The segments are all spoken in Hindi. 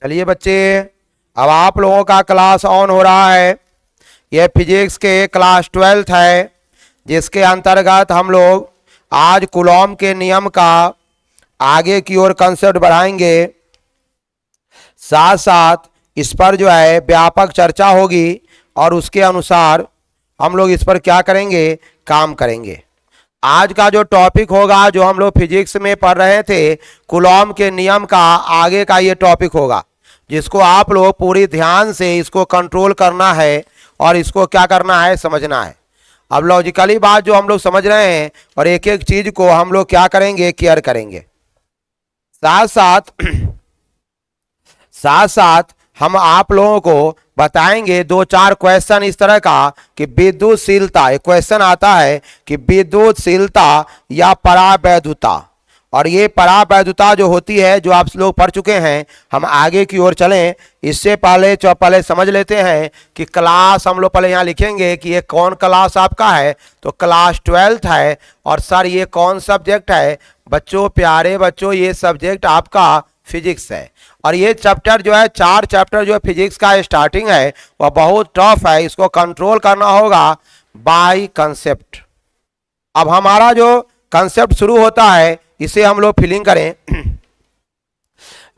चलिए बच्चे, अब आप लोगों का क्लास ऑन हो रहा है। यह फिजिक्स के क्लास 12th है, जिसके अंतर्गत हम लोग आज कूलॉम के नियम का आगे की ओर कंसेप्ट बढ़ाएंगे। साथ साथ इस पर जो है व्यापक चर्चा होगी और उसके अनुसार हम लोग इस पर क्या करेंगे, काम करेंगे। आज का जो टॉपिक होगा, जो हम लोग फिजिक्स में पढ़ रहे थे, कूलॉम के नियम का आगे का ये टॉपिक होगा, जिसको आप लोग पूरी ध्यान से इसको कंट्रोल करना है और इसको क्या करना है, समझना है। अब लॉजिकली बात जो हम लोग समझ रहे हैं और एक एक चीज को हम लोग क्या करेंगे, केयर करेंगे। साथ साथ साथ साथ हम आप लोगों को बताएंगे दो चार क्वेश्चन इस तरह का कि विद्युतशीलता, एक क्वेश्चन आता है कि विद्युतशीलता या परावैद्युता, और ये परावैद्युता जो होती है, जो आप लोग पढ़ चुके हैं। हम आगे की ओर चलें इससे पहले समझ लेते हैं कि क्लास हम लोग पहले यहाँ लिखेंगे कि ये कौन क्लास आपका है, तो क्लास 12th है। और सर ये कौन सब्जेक्ट है? बच्चों, प्यारे बच्चों, ये सब्जेक्ट आपका फिजिक्स है। और ये चैप्टर जो है, 4 चैप्टर जो है फिजिक्स का स्टार्टिंग है, वह बहुत टफ है। इसको कंट्रोल करना होगा बाय कंसेप्ट। अब हमारा जो कंसेप्ट शुरू होता है, इसे हम लोग फिलिंग करें।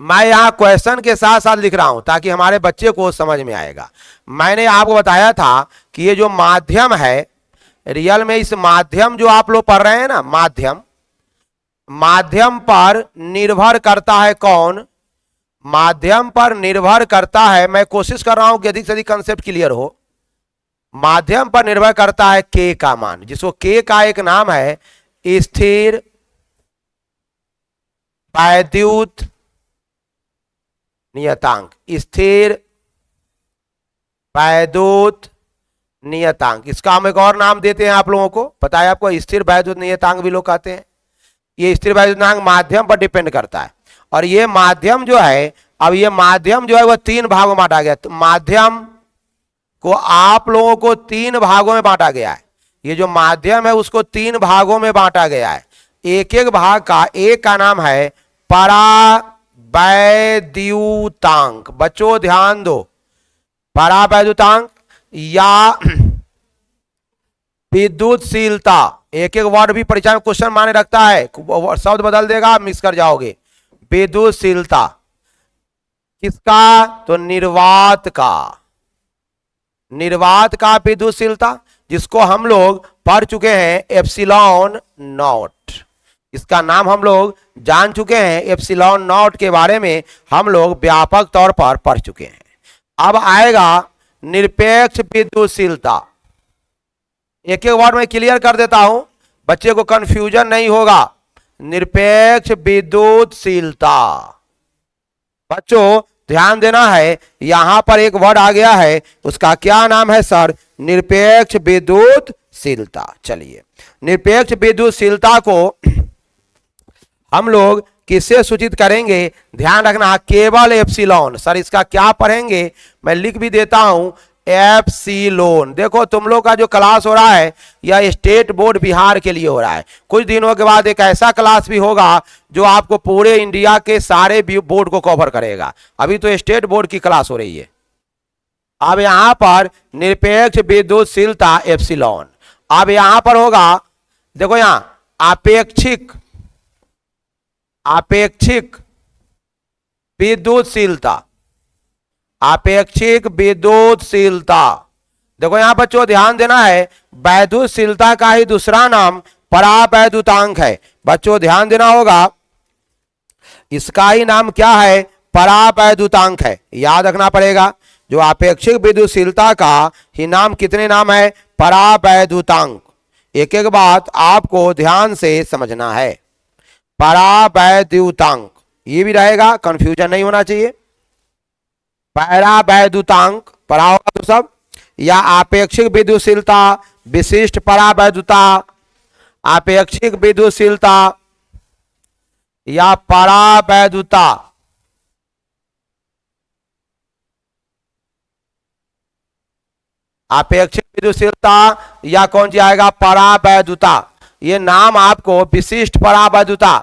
मैं यहाँ क्वेश्चन के साथ साथ लिख रहा हूं ताकि हमारे बच्चे को समझ में आएगा। मैंने आपको बताया था कि ये जो माध्यम है, रियल में इस माध्यम जो आप लोग पढ़ रहे हैं ना, माध्यम पर निर्भर करता है कौन? माध्यम पर निर्भर करता है, मैं कोशिश कर रहा हूं कि अधिक से अधिक कंसेप्ट क्लियर हो। माध्यम पर निर्भर करता है के का मान, जिसको के का एक नाम है स्थिर वैद्युत नियतांक। स्थिर वैद्युत नियतांक, इसका हम एक और नाम देते हैं आप लोगों को, पता है आपको, स्थिर वैद्युत नियतांक भी लोग कहते हैं। ये स्थिर वैद्युत नियतांक माध्यम पर डिपेंड करता है। और ये माध्यम जो है, अब ये माध्यम जो है वह 3 भागों में बांटा गया। तो माध्यम को आप लोगों को 3 भागों में बांटा गया है। ये जो माध्यम है उसको 3 भागों में बांटा गया है। एक एक भाग का, एक का नाम है परावैद्युतांक। बच्चों ध्यान दो, परावैद्युतांक या विद्युतशीलता, एक एक वर्ड भी परीक्षा में क्वेश्चन माने रखता है, शब्द बदल देगा, मिस कर जाओगे। विद्युतशीलता किसका? तो निर्वात का, निर्वात का विद्युतशीलता, जिसको हम लोग पढ़ चुके हैं एप्सिलॉन नॉट। इसका नाम हम लोग जान चुके हैं, एप्सिलॉन नॉट के बारे में हम लोग व्यापक तौर पर पढ़ चुके हैं। अब आएगा निरपेक्ष विद्युतशीलता। एक एक वर्ड में क्लियर कर देता हूं, बच्चे को कंफ्यूजन नहीं होगा। निरपेक्ष विद्युतशीलता, बच्चों ध्यान देना है, यहां पर एक वर्ड आ गया है, उसका क्या नाम है सर? निरपेक्ष विद्युतशीलता। चलिए, निरपेक्ष विद्युतशीलता को हम लोग किससे सूचित करेंगे? ध्यान रखना, केवल एप्सिलॉन। सर इसका क्या पढ़ेंगे? मैं लिख भी देता हूं, एप्सिलॉन। देखो तुम लोग का जो क्लास हो रहा है, यह स्टेट बोर्ड बिहार के लिए हो रहा है। कुछ दिनों के बाद एक ऐसा क्लास भी होगा जो आपको पूरे इंडिया के सारे बोर्ड को कवर करेगा। अभी तो स्टेट बोर्ड की क्लास हो रही है। अब यहां पर निरपेक्ष विद्युतशीलता एप्सिलॉन। अब यहां पर होगा, देखो यहां आपेक्षिक, आपेक्षिक विद्युतशीलता, आपेक्षिक विद्युतशीलता। देखो यहां बच्चों ध्यान देना है, वैद्युतशीलता का ही दूसरा नाम परावैद्युतांक है। बच्चों ध्यान देना होगा, इसका ही नाम क्या है? परावैद्युतांक है। याद रखना पड़ेगा, जो आपेक्षिक विद्युतशीलता का ही नाम, कितने नाम है? परावैद्युतांक। एक एक बात आपको ध्यान से समझना है। परावैद्युतांक ये भी रहेगा, कंफ्यूजन नहीं होना चाहिए। परावैद्युतांक पढ़ा होगा तो सब, या आपेक्षिक विद्युतशीलता, विशिष्ट परावैद्युता, आपेक्षिक विद्युतशीलता या परावैद्युता। आपेक्षिक विद्युतशीलता या कौन सी आएगा? परावैद्युता। ये नाम आपको विशिष्ट परावैद्युता,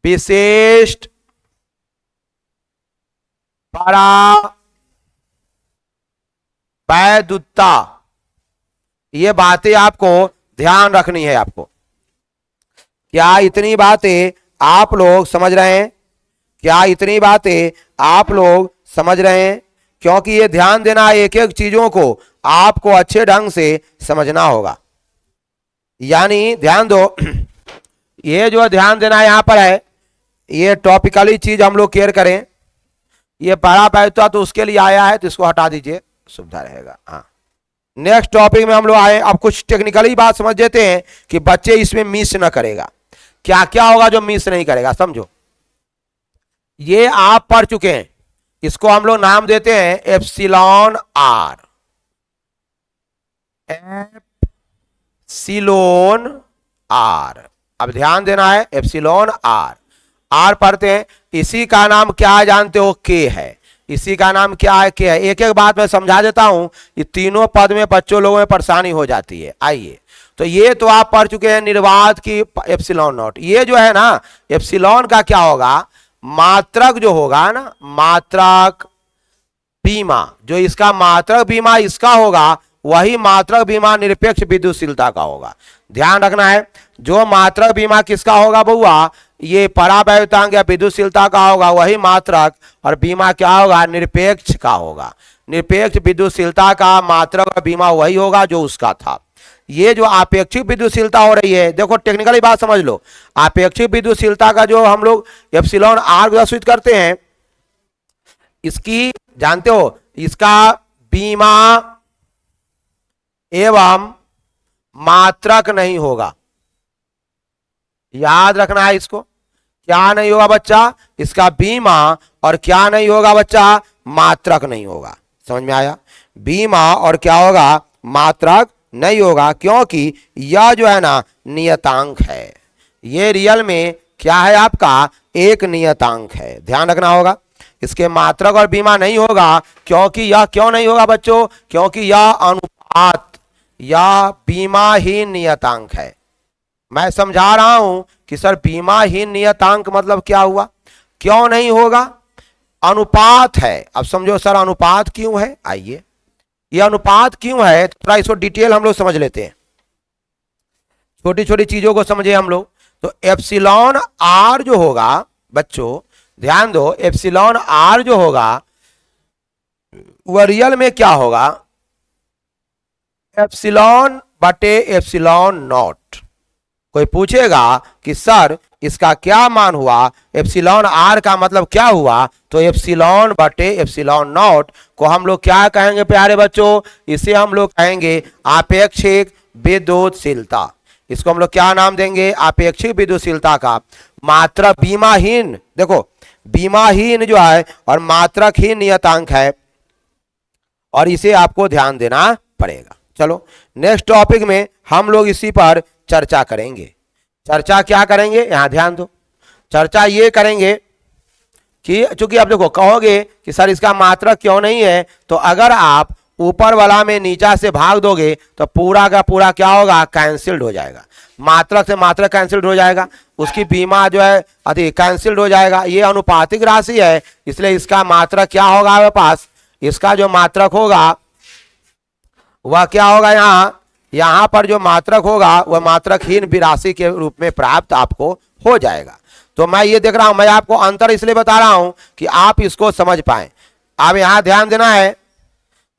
विशिष्ट परावैधुता, ये बातें आपको ध्यान रखनी है आपको। क्या इतनी बातें आप लोग समझ रहे हैं? क्या इतनी बातें आप लोग समझ रहे हैं? क्योंकि ये ध्यान देना, एक एक चीजों को आपको अच्छे ढंग से समझना होगा। यानी ध्यान दो, ये जो ध्यान देना यहां पर है, ये टॉपिकली चीज हम लोग केयर करें। ये परावैधुता तो उसके लिए आया है, तो इसको हटा दीजिए, सुविधा रहेगा। हाँ, नेक्स्ट टॉपिक में हम लोग आए। अब कुछ टेक्निकली बात समझ देते हैं कि बच्चे इसमें मिस ना करेगा। क्या क्या होगा जो मिस नहीं करेगा, समझो। ये आप पढ़ चुके हैं, इसको हम लोग नाम देते हैं एप्सिलॉन आर। एप्सिलॉन आर, अब ध्यान देना है, एप्सिलॉन आर। आर पढ़ते हैं, इसी का नाम क्या है जानते हो? के है। इसी का नाम क्या है? के है। एक एक बात मैं समझा देता हूं, ये तीनों पद में बच्चों लोगों में परेशानी हो जाती है। आइए, तो ये तो आप पढ़ चुके हैं निर्वात की एप्सिलॉन नॉट। ये जो है ना, एप्सिलॉन का क्या होगा? मात्रक जो होगा ना, मात्रक बीमा, जो इसका मात्रक बीमा इसका होगा, वही मात्रक बीमा निरपेक्ष विद्युतशीलता का होगा। ध्यान रखना है, जो मात्रक बीमा किसका होगा बउआ? ये परावैधुतांक या विद्युतशीलता का होगा, वही मात्रक और बीमा क्या होगा? निरपेक्ष का होगा। निरपेक्ष विद्युतशीलता का मात्रक और बीमा वही होगा जो उसका था। ये जो आपेक्षिक विद्युतशीलता हो रही है, देखो टेक्निकली बात समझ लो। आपेक्षिक विद्युतशीलता का जो हम लोग एप्सिलॉन आर प्रदर्शित करते हैं, इसकी जानते हो, इसका बीमा एवं मात्रक नहीं होगा। याद रखना है इसको। क्या नहीं होगा बच्चा? इसका बीमा, और क्या नहीं होगा बच्चा? मात्रक नहीं होगा। समझ में आया? बीमा और क्या होगा? मात्रक नहीं होगा, क्योंकि यह जो है ना नियतांक है। ये रियल में क्या है? आपका एक नियतांक है। ध्यान रखना होगा, इसके मात्रक और बीमा नहीं होगा। क्योंकि यह क्यों नहीं होगा बच्चों? क्योंकि यह अनुपात या बीमाहीन नियतांक है। मैं समझा रहा हूं कि सर बीमाहीन नियतांक मतलब क्या हुआ? क्यों नहीं होगा? अनुपात है। अब समझो सर अनुपात क्यों है। आइए, ये अनुपात क्यों है, थोड़ा इसको डिटेल हम लोग समझ लेते हैं। छोटी छोटी चीजों को समझे हम लोग। तो एप्सिलॉन आर जो होगा बच्चों, ध्यान दो, एप्सिलॉन आर जो होगा वह रियल में क्या होगा? एप्सिलॉन बटे एप्सिलॉन नॉट। कोई पूछेगा कि सर इसका क्या मान हुआ? एप्सिलॉन आर का मतलब क्या हुआ? तो एप्सिलॉन बटे एप्सिलॉन नॉट को हम लोग क्या कहेंगे प्यारे बच्चों? इसे हम लोग कहेंगे आपेक्षिक विद्युतशीलता। इसको हम लोग क्या नाम देंगे? आपेक्षिक विद्युतशीलता का मात्रक बीमाहीन। देखो, बीमाहीन जो है और मात्रकहीन नियतांक है, और इसे आपको ध्यान देना पड़ेगा। चलो नेक्स्ट टॉपिक में हम लोग इसी पर चर्चा करेंगे। चर्चा क्या करेंगे? यहां ध्यान दो। चर्चा ये करेंगे कि चूंकि आप देखो कहोगे कि सर इसका मात्रक क्यों नहीं है, तो अगर आप ऊपर वाला में नीचा से भाग दोगे तो पूरा का पूरा क्या होगा? कैंसिल्ड हो जाएगा। मात्रक से मात्रक कैंसिल्ड हो जाएगा, उसकी बीमा जो है अति कैंसिल्ड हो जाएगा। ये अनुपातिक राशि है, इसलिए इसका मात्रक क्या होगा आपके पास? इसका जो मात्रक होगा वह क्या होगा? यहां पर जो मात्रक होगा वह मात्रकहीन राशि के रूप में प्राप्त आपको हो जाएगा। तो मैं ये देख रहा हूं, मैं आपको अंतर इसलिए बता रहा हूं कि आप इसको समझ पाए। अब यहां ध्यान देना है,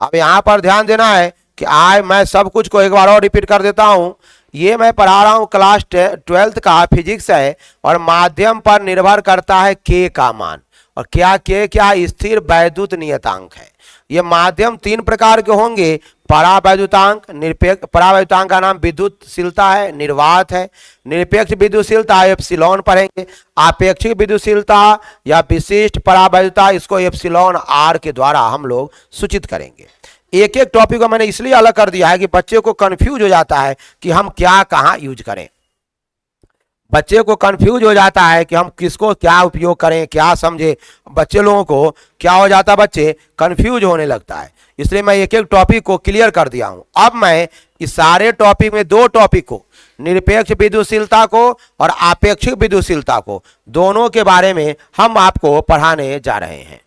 अब यहां पर ध्यान देना है कि आज मैं सब कुछ को एक बार और रिपीट कर देता हूं। ये मैं पढ़ा रहा हूं क्लास 12th का फिजिक्स है, और माध्यम पर निर्भर करता है के का मान। और क्या के? क्या स्थिर वैद्युत नियतांक है। ये माध्यम तीन प्रकार के होंगे: परावैद्युतांक, निरपेक्ष। परावैद्युतांक का नाम विद्युतशीलता है, निर्वात है। निरपेक्ष विद्युतशीलता एप्सिलॉन पढ़ेंगे। आपेक्षिक विद्युतशीलता या विशिष्ट परावैद्युता, इसको एप्सिलॉन आर के द्वारा हम लोग सूचित करेंगे। एक एक टॉपिक को मैंने इसलिए अलग कर दिया है कि बच्चे को कंफ्यूज हो जाता है कि हम क्या कहां यूज करें। बच्चे को कंफ्यूज हो जाता है कि हम किसको क्या उपयोग करें, क्या समझे। बच्चे लोगों को क्या हो जाता है? बच्चे कंफ्यूज होने लगता है। इसलिए मैं एक एक टॉपिक को क्लियर कर दिया हूं। अब मैं इस सारे टॉपिक में दो टॉपिक को निरपेक्ष विद्युतशीलता को और आपेक्षिक विद्युतशीलता को, दोनों के बारे में हम आपको पढ़ाने जा रहे हैं।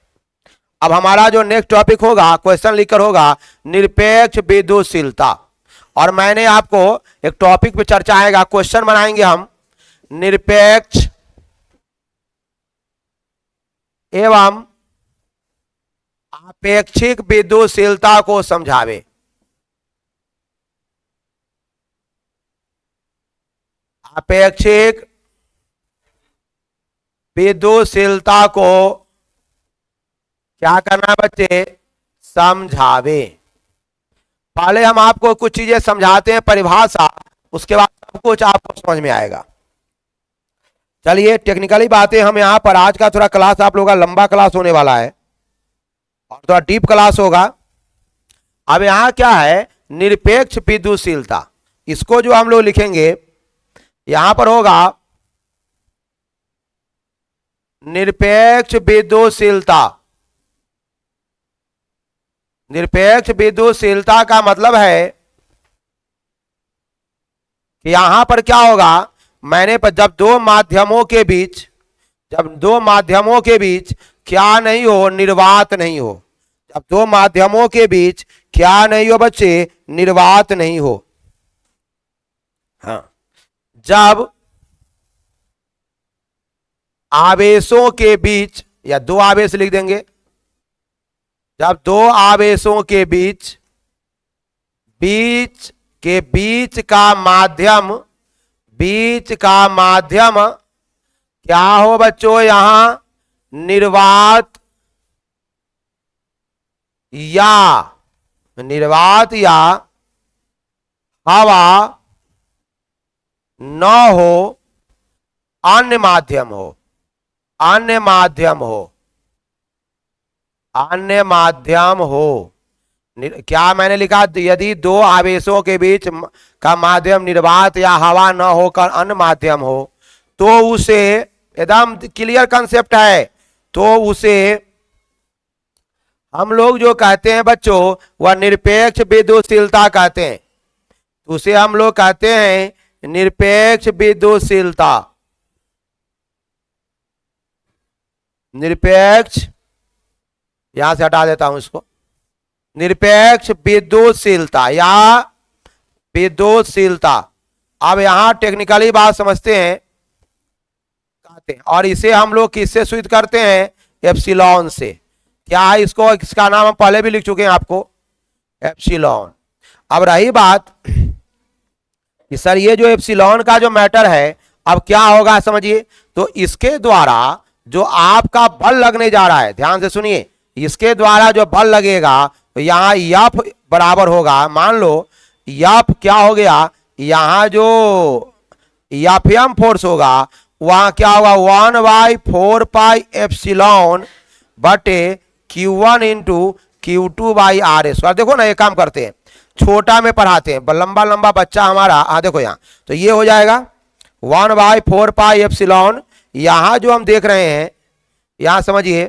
अब हमारा जो नेक्स्ट टॉपिक होगा, क्वेश्चन लिखकर होगा निरपेक्ष विद्युतशीलता, और मैंने आपको एक टॉपिक पे चर्चा आएगा, क्वेश्चन बनाएंगे हम, निरपेक्ष एवं आपेक्षिक विद्युतशीलता को समझावे। आपेक्षिक विद्युतशीलता को क्या करना है बच्चे? समझावे। पहले हम आपको कुछ चीजें समझाते हैं, परिभाषा, उसके बाद सब कुछ आपको समझ में आएगा। चलिए टेक्निकली बातें हम यहाँ पर, आज का थोड़ा क्लास आप लोगों का लंबा क्लास होने वाला है और थोड़ा डीप क्लास होगा। अब यहाँ क्या है? निरपेक्ष विद्युतशीलता, इसको जो हम लोग लिखेंगे यहां पर होगा निरपेक्ष विद्युतशीलता। निरपेक्ष विद्युतशीलता का मतलब है कि यहां पर क्या होगा, मैंने पर जब दो माध्यमों के बीच, जब दो माध्यमों के बीच क्या नहीं हो? निर्वात नहीं हो। जब दो माध्यमों के बीच क्या नहीं हो बच्चे? निर्वात नहीं हो। हाँ, जब आवेशों के बीच, या दो आवेश लिख देंगे, जब दो आवेशों के बीच बीच का माध्यम, बीच का माध्यम क्या हो बच्चों? यहां निर्वात या हवा न हो, अन्य माध्यम हो, अन्य माध्यम हो, अन्य माध्यम हो। क्या मैंने लिखा? यदि दो आवेशों के बीच का माध्यम निर्वात या हवा न होकर अन्य माध्यम हो तो उसे, एकदम क्लियर कंसेप्ट है, तो उसे हम लोग जो कहते हैं बच्चों वह निरपेक्ष विद्युतशीलता कहते हैं। उसे हम लोग कहते हैं निरपेक्ष विद्युतशीलता। निरपेक्ष, यहां से हटा देता हूं इसको, निरपेक्ष विद्युतशीलता या विद्युतशीलता। अब यहां टेक्निकली बात समझते हैं, कहते हैं, और इसे हम लोग किससे सूचित करते हैं? एप्सिलॉन से। क्या है इसको? इसका नाम हम पहले भी लिख चुके हैं आपको, एप्सिलॉन। अब रही बात कि सर ये जो एप्सिलॉन का जो मैटर है, अब क्या होगा समझिए, तो इसके द्वारा जो आपका बल लगने जा रहा है, ध्यान से सुनिए, इसके द्वारा जो बल लगेगा तो यहां यफ बराबर होगा, मान लो यफ क्या हो गया, यहां जो यफएम फोर्स होगा वहां क्या होगा? 1/4π बटे Q1 इंटू Q2/RS। और देखो ना, ये काम करते हैं, छोटा में पढ़ाते हैं, लंबा लंबा बच्चा हमारा। हाँ देखो यहाँ, तो ये हो जाएगा 1/4π। यहां जो हम देख रहे हैं, यहां समझिए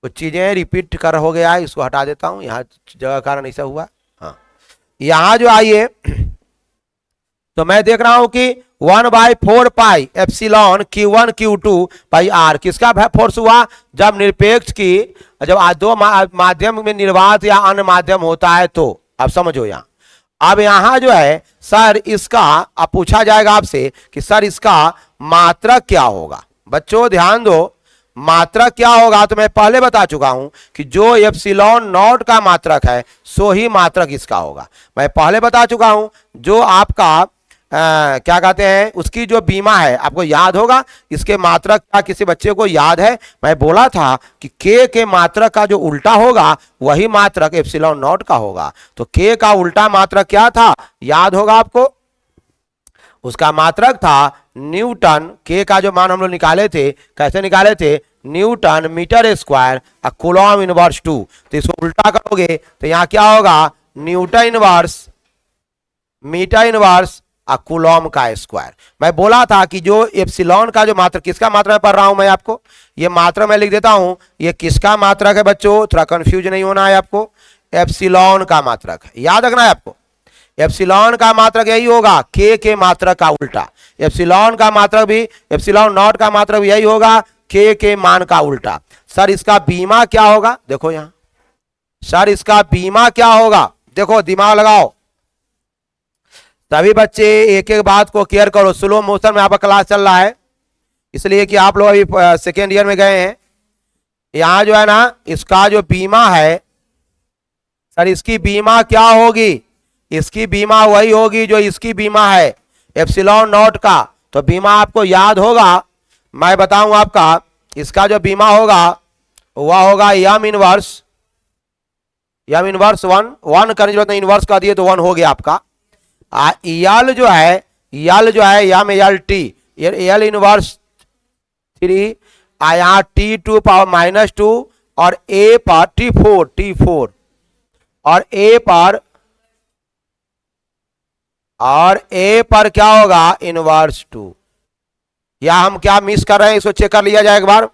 कुछ चीजें रिपीट कर हो गया है, इसको हटा देता हूं, यहां जगह कारण ऐसा हुआ। हाँ, यहां जो आइए तो मैं देख रहा हूं कि 1/4π Q1 Q2/R किसका फोर्स हुआ? जब निरपेक्ष की, जब दो माध्यम में निर्वात या अन्य माध्यम होता है तो। अब समझो यहां, अब यहां जो है सर इसका, अब पूछा जाएगा आपसे कि सर इसका मात्रक क्या होगा। बच्चों ध्यान दो, मात्रक क्या होगा तो मैं पहले बता चुका हूं कि जो एप्सिलॉन नॉट का मात्रक है सो ही मात्रक इसका होगा। मैं पहले बता चुका हूं, जो आपका क्या कहते हैं, उसकी जो बीमा है, आपको याद होगा इसके मात्रक का, किसी बच्चे को याद है? मैं बोला था कि के मात्रक का जो उल्टा होगा वही मात्रक एप्सिलॉन नॉट का होगा। तो के का उल्टा मात्रक क्या था, याद होगा आपको? उसका मात्रक था न्यूटन। के का जो मान हम लोग निकाले थे, कैसे निकाले थे? Newton metre square coulomb inverse 2। तो इसको उल्टा करोगे तो यहां क्या होगा? Newton inverse metre inverse coulomb का स्क्वायर। मैं बोला था कि जो एप्सिलॉन का जो मात्रक, किसका मात्रक पढ़ रहा हूं मैं आपको, ये मात्रक मैं लिख देता हूं, ये किसका मात्रक है बच्चों? थोड़ा कंफ्यूज नहीं होना है आपको, एप्सिलॉन का मात्रक है, याद रखना है आपको। एप्सिलॉन का मात्रक यही होगा, के मात्रक का उल्टा। एप्सिलॉन का मात्रक भी, एप्सिलॉन नॉट का मात्रक भी यही होगा, के मान का उल्टा। सर इसका बीमा क्या होगा, देखो यहां, सर इसका बीमा क्या होगा, देखो दिमाग लगाओ सभी बच्चे, एक एक बात को केयर करो। स्लो मोशन में आपका क्लास चल रहा है, इसलिए कि आप लोग अभी सेकेंड ईयर में गए हैं। यहां जो है ना, इसका जो बीमा है सर, इसकी बीमा क्या होगी, इसकी बीमा वही होगी जो इसकी बीमा है एप्सिलॉन नॉट का। तो बीमा आपको याद होगा, मैं बताऊं आपका, इसका जो बीमा होगा वह होगा यम इनवर्स, यम इनवर्स वन करने की जरूरत नहीं, इनवर्स का दिए तो वन हो गया आपका। यल जो है, यल जो है M L T, L inverse 3, यहाँ T2 पावर -2 और A पर T4 और A पर क्या होगा, इनवर्स 2। या हम क्या मिस कर रहे हैं, इसको चेक कर लिया जाए एक बार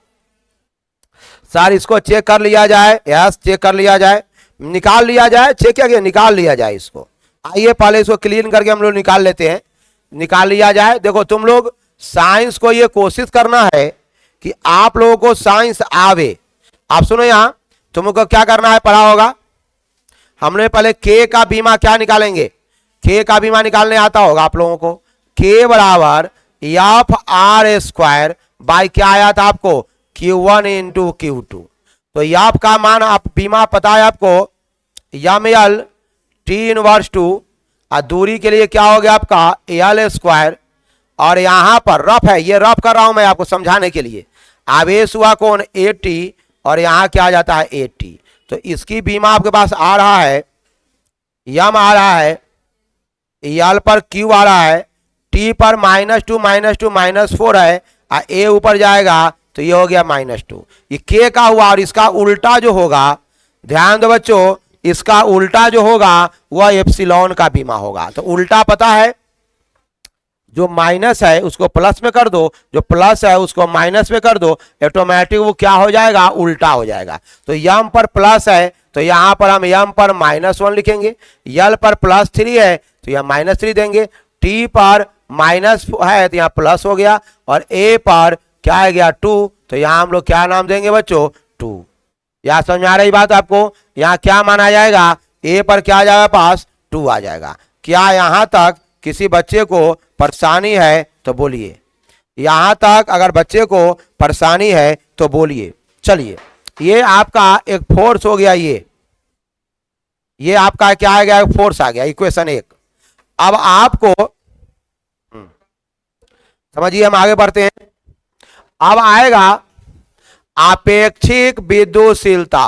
सर, इसको चेक कर लिया जाए, यस चेक कर लिया जाए, निकाल लिया जाए, चेक क्या, निकाल लिया जाए इसको। आइए पहले इसको क्लीन करके हम लोग निकाल लेते हैं, निकाल लिया जाए। देखो तुम लोग साइंस को ये कोशिश करना है कि आप लोगों को साइंस आवे। आप सुनो, यहां तुमको क्या करना है, पढ़ा होगा हमने, पहले के का बीमा क्या निकालेंगे, के का बीमा निकालने आता होगा आप लोगों को, के बराबर एफ आर स्क्वायर बाई क्या आया था आपको, Q1 इंटू Q2। तो एफ का मान आप बीमा पता है आपको, यम एल टी इनवर्स 2, और दूरी के लिए क्या हो गया आपका एल स्क्वायर, और यहां पर रफ है, ये रफ कर रहा हूं मैं आपको समझाने के लिए, आवेश हुआ कौन 80 और यहां क्या आ जाता है 80। तो इसकी बीमा आपके पास आ रहा है, यम आ रहा है, एल पर क्यू आ रहा है, टी पर -2 -4 है, और ए ऊपर जाएगा तो ये हो गया -2। ये के का हुआ, और इसका उल्टा जो होगा, ध्यान दो बच्चों, इसका उल्टा जो होगा वह एप्सिलॉन का बीमा होगा। तो उल्टा पता है, जो माइनस है उसको प्लस में कर दो, जो प्लस है उसको माइनस में कर दो, ऑटोमेटिक वो क्या हो जाएगा, उल्टा हो जाएगा। तो यम पर प्लस है तो यहां पर हम यम पर -1 लिखेंगे, यल पर +3 है तो यह -3 देंगे, टी पर माइनस है तो यहां प्लस हो गया, और ए पर क्या आ गया 2, तो यहां हम लोग क्या नाम देंगे बच्चों, 2। यहां समझ आ रही बात आपको, यहां क्या माना जाएगा, ए पर क्या आ जाएगा पास 2 आ जाएगा। क्या यहां तक किसी बच्चे को परेशानी है तो बोलिए, यहां तक अगर बच्चे को परेशानी है तो बोलिए। चलिए, ये आपका एक फोर्स हो गया, ये आपका क्या आ गया, फोर्स आ गया, इक्वेशन 1। अब आपको समझिए, हम आगे बढ़ते हैं। अब आएगा आपेक्षिक विद्युतशीलता,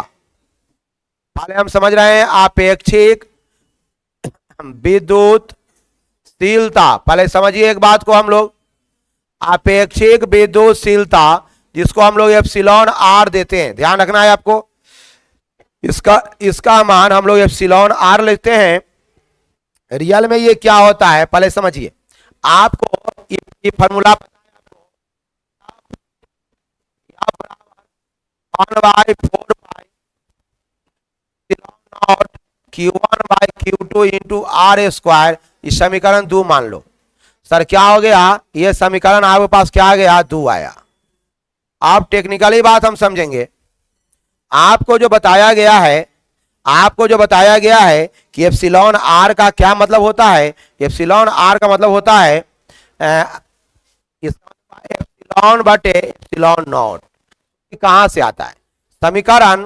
पहले हम समझ रहे हैं आपेक्षिक विद्युतशीलता, पहले समझिए एक बात को हम लोग, आपेक्षिक विद्युतशीलता जिसको हम लोग एप्सिलॉन आर देते हैं, ध्यान रखना है आपको, इसका मान हम लोग एप्सिलॉन आर लेते हैं। रियल में ये क्या होता है पहले समझिए, आपको ये फॉर्मूला पता है, 1/4 Q1/Q2 इंटू आर स्क्वायर, इस समीकरण 2 मान लो। सर क्या हो गया, ये समीकरण आपके पास क्या आ गया, 2 आया। आप टेक्निकली बात हम समझेंगे, आपको जो बताया गया है, आपको जो बताया गया है कि एप्सिलॉन आर का क्या मतलब होता है, एप्सिलॉन आर का मतलब होता है एप्सिलॉन बटे एप्सिलॉन नॉट। कहां से आता है समीकरण,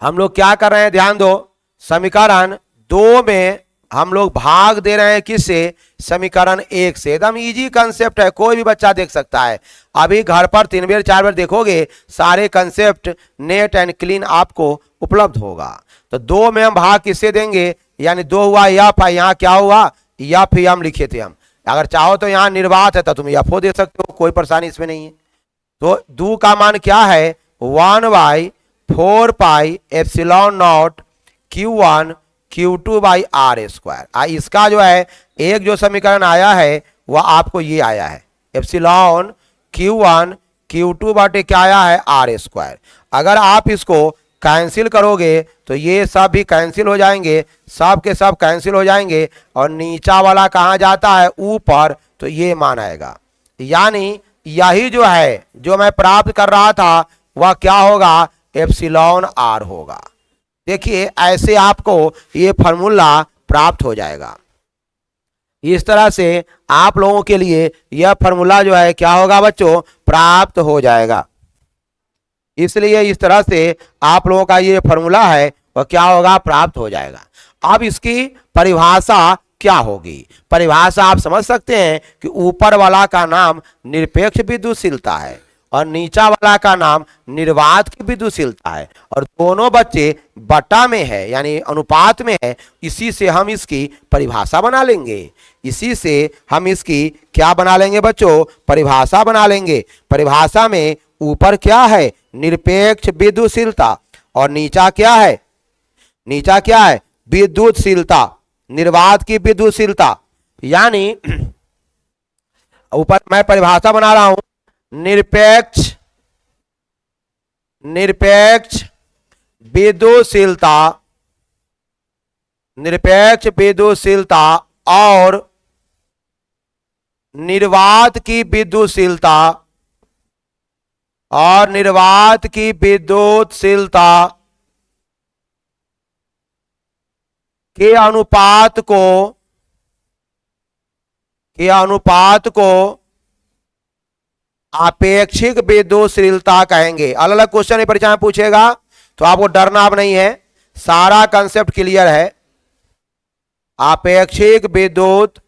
हम लोग क्या कर रहे हैं ध्यान दो, समीकरण 2 में हम लोग भाग दे रहे हैं किससे, समीकरण 1 से। एकदम इजी कंसेप्ट है, कोई भी बच्चा देख सकता है। अभी घर पर 3 बार 4 बार देखोगे, सारे कंसेप्ट नेट एंड क्लीन आपको उपलब्ध होगा। तो 2 में हम भाग किससे देंगे, यानी 2 हुआ एफ, यहाँ क्या हुआ एफ ही हम लिखे थे हम, अगर चाहो तो यहाँ निर्वात है तो तुम एफ दे सकते हो, कोई परेशानी इसमें नहीं है। तो 2 का मान क्या है, 1/4 pi epsilon naught Q1 Q2 by r square. इसका जो है एक जो समीकरण आया है वह आपको ये आया है, एप्सिलॉन Q1 Q2 बाटे क्या आया है, आर स्क्वायर। अगर आप इसको कैंसिल करोगे तो ये सब भी कैंसिल हो जाएंगे, सब के सब कैंसिल हो जाएंगे, और नीचा वाला कहाँ जाता है, ऊपर, तो ये मान आएगा। यानी यही जो है जो मैं प्राप्त कर रहा था वह क्या होगा, एप्सिलॉन आर होगा। देखिए ऐसे आपको ये फॉर्मूला प्राप्त हो जाएगा। इस तरह से आप लोगों के लिए यह फॉर्मूला जो है क्या होगा बच्चों, प्राप्त हो जाएगा। इसलिए इस तरह से आप लोगों का ये फॉर्मूला है वह क्या होगा, प्राप्त हो जाएगा। अब इसकी परिभाषा क्या होगी, परिभाषा आप समझ सकते हैं कि ऊपर वाला का नाम निरपेक्ष विद्युतशीलता है और नीचा वाला का नाम निर्वात की विद्युतशीलता है, और दोनों बच्चे बटा में है यानी अनुपात में है। इसी से हम इसकी परिभाषा बना लेंगे, इसी से हम इसकी क्या बना लेंगे बच्चों, परिभाषा बना लेंगे। परिभाषा में ऊपर क्या है, निरपेक्ष विद्युतशीलता, और नीचा क्या है, नीचा क्या है, विद्युतशीलता, निर्वात की विद्युतशीलता। यानी ऊपर मैं परिभाषा बना रहा हूं, निरपेक्ष विद्युतशीलता, निरपेक्ष विद्युतशीलता और निर्वात की विद्युतशीलता, और निर्वात की विद्युतशीलता के अनुपात को आपेक्षिक विद्युतशीलता कहेंगे। अलग अलग क्वेश्चन परीक्षा में पूछेगा तो आपको डरना अब नहीं है, सारा कंसेप्ट क्लियर है। आपेक्षिक विद्युतशीलता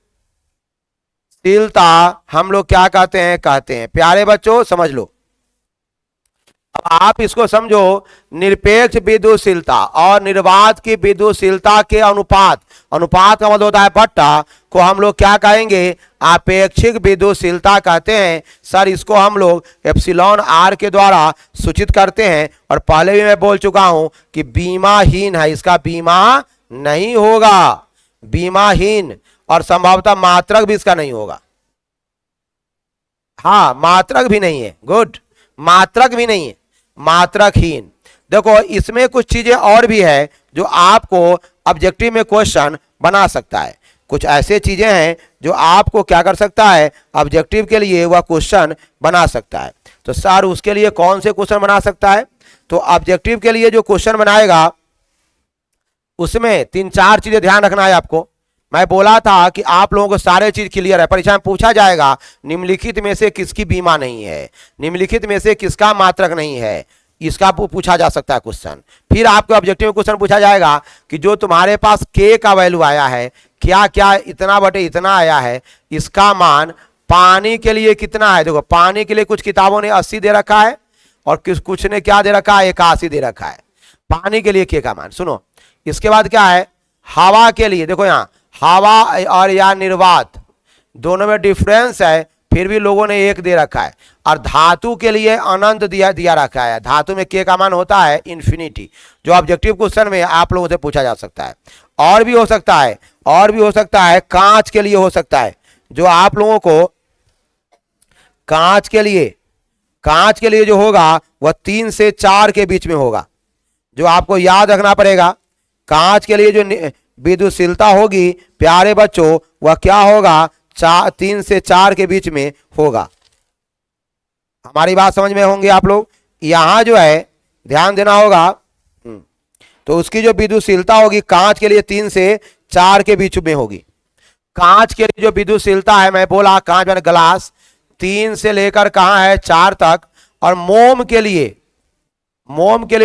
हम लोग क्या कहते हैं, प्यारे बच्चों समझ लो। अब आप इसको समझो, निरपेक्ष विद्युतशीलता और निर्वात की विद्युतशीलता के अनुपात, अनुपात का मतलब होता है बट्टा, को हम लोग क्या कहेंगे, आपेक्षिक विद्युतशीलता कहते हैं। सर इसको हम लोग एप्सिलॉन आर के द्वारा सूचित करते हैं, और पहले भी मैं बोल चुका हूं कि बीमाहीन है, इसका बीमा नहीं होगा, बीमाहीन, और संभवतः मात्रक भी इसका नहीं होगा। हाँ मात्रक भी नहीं है, गुड, मात्रक भी नहीं है, मात्रकहीन। देखो इसमें कुछ चीजें और भी है जो आपको ऑब्जेक्टिव में क्वेश्चन बना सकता है, कुछ ऐसे चीजें हैं जो आपको क्या कर सकता है, ऑब्जेक्टिव के लिए वह क्वेश्चन बना सकता है। तो सर उसके लिए कौन से क्वेश्चन बना सकता है, तो ऑब्जेक्टिव के लिए जो क्वेश्चन बनाएगा उसमें 3-4 चीजें ध्यान रखना है आपको। मैं बोला था कि आप लोगों को सारे चीज क्लियर है, परीक्षा में पूछा जाएगा निम्नलिखित में से किसकी बीमा नहीं है, निम्नलिखित में से किसका मात्रक नहीं है, इसका पूछा जा सकता है क्वेश्चन। फिर आपको ऑब्जेक्टिव में क्वेश्चन पूछा जाएगा कि जो तुम्हारे पास के का वैल्यू आया है, क्या क्या इतना बटे इतना आया है, इसका मान पानी के लिए कितना है। देखो पानी के लिए कुछ किताबों ने 80 दे रखा है और कुछ ने क्या दे रखा है, 81 दे रखा है पानी के लिए के का मान। सुनो इसके बाद क्या है, हवा के लिए, देखो यहाँ हवा और या निर्वात दोनों में डिफरेंस है, फिर भी लोगों ने 1 दे रखा है। और धातु के लिए अनंत दिया रखा है, धातु में के का मान होता है इन्फिनिटी, जो ऑब्जेक्टिव क्वेश्चन में आप लोगों से पूछा जा सकता है। और भी हो सकता है, और भी हो सकता है, कांच के लिए हो सकता है, जो आप लोगों को कांच के लिए जो होगा वह 3 से 4 के बीच में होगा, जो आपको याद रखना पड़ेगा। कांच के लिए जो विद्युतशीलता होगी प्यारे बच्चों वह क्या होगा, 3 से 4 के बीच में होगा। हमारी बात समझ में होंगे आप लोग। यहां जो है ध्यान देना होगा, तो उसकी जो विद्युतशीलता होगी कांच के लिए 3 से 4 के बीच में होगी। कांच के लिए जो विद्युतशीलता है, मैं बोला कांच मैंने ग्लास, 3 से लेकर कहां है 4 तक। और मोम के लिए